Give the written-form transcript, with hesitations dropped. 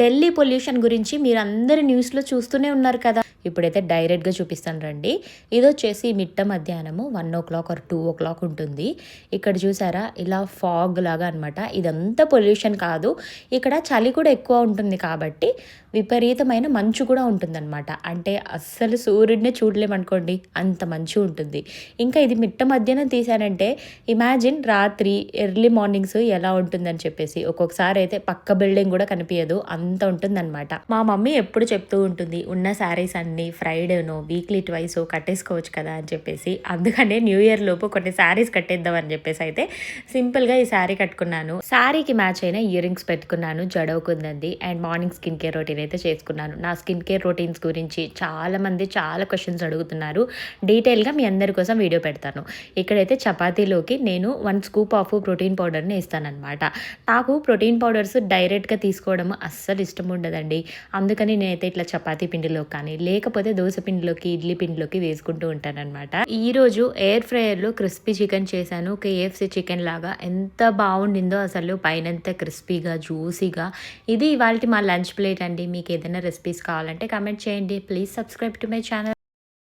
Delhi pollution గురించి మీరు అందరు న్యూస్లో చూస్తూనే ఉన్నారు కదా. ఇప్పుడైతే డైరెక్ట్గా చూపిస్తాను రండి. ఇది వచ్చేసి మిట్ట మధ్యాహ్నము 1 or 2 ఉంటుంది. ఇక్కడ చూసారా ఇలా ఫాగ్ లాగా అనమాట. ఇదంతా పొల్యూషన్ కాదు, ఇక్కడ చలి కూడా ఎక్కువ ఉంటుంది కాబట్టి విపరీతమైన మంచు కూడా ఉంటుందన్నమాట. అంటే అస్సలు సూర్యుడిని చూడలేమనుకోండి, అంత మంచు ఉంటుంది. ఇంకా ఇది మిట్ట మధ్యాహ్నం తీశానంటే ఇమాజిన్ రాత్రి ఎర్లీ మార్నింగ్స్ ఎలా ఉంటుందని చెప్పేసి. ఒక్కొక్కసారి అయితే పక్క బిల్డింగ్ కూడా కనిపించదు, అంత ఉంటుందన్నమాట. మా మమ్మీ ఎప్పుడు చెప్తూ ఉంటుంది, ఉన్న శారీస్ అన్ని ఫ్రైడేనో వీక్లీ ట్వైస్ కట్టేసుకోవచ్చు కదా అని చెప్పేసి. అందుకనే న్యూ ఇయర్ లోపు కొన్ని శారీస్ కట్టేద్దాం అని చెప్పేసి అయితే సింపుల్గా ఈ శారీ కట్టుకున్నాను. శారీకి మ్యాచ్ అయిన ఇయర్ రింగ్స్ పెట్టుకున్నాను, జడవుకుందండి. And morning skin care routine అయితే చేసుకున్నాను. నా స్కిన్ కేర్ రొటీన్స్ గురించి చాలామంది చాలా క్వశ్చన్స్ అడుగుతున్నారు. డీటెయిల్గా మీ అందరి కోసం వీడియో పెడతాను. ఇక్కడైతే చపాతీలోకి నేను 1 scoop ఆఫ్ ప్రోటీన్ పౌడర్ని ఇస్తానమాట. నాకు ప్రోటీన్ పౌడర్స్ డైరెక్ట్గా తీసుకోవడం అస్సలు ఇష్టం ఉండదండి. అందుకని నేనైతే ఇట్లా చపాతీ పిండిలో కానీ లేకపోతే దోశ పిండిలోకి ఇడ్లీ పిండిలోకి వేసుకుంటూ ఉంటానన్నమాట. ఈరోజు ఎయిర్ ఫ్రైయర్లో క్రిస్పీ చికెన్ చేశాను, KFC చికెన్ లాగా. ఎంత బాగుండిందో అసలు, పైనంతా క్రిస్పీగా జ్యూసీగా. ఇది ఇవాళ మా లంచ్ ప్లేట్ అండి. మీకు ఏదైనా రెసిపీస్ కావాలంటే కామెంట్ చేయండి. Please subscribe to my channel.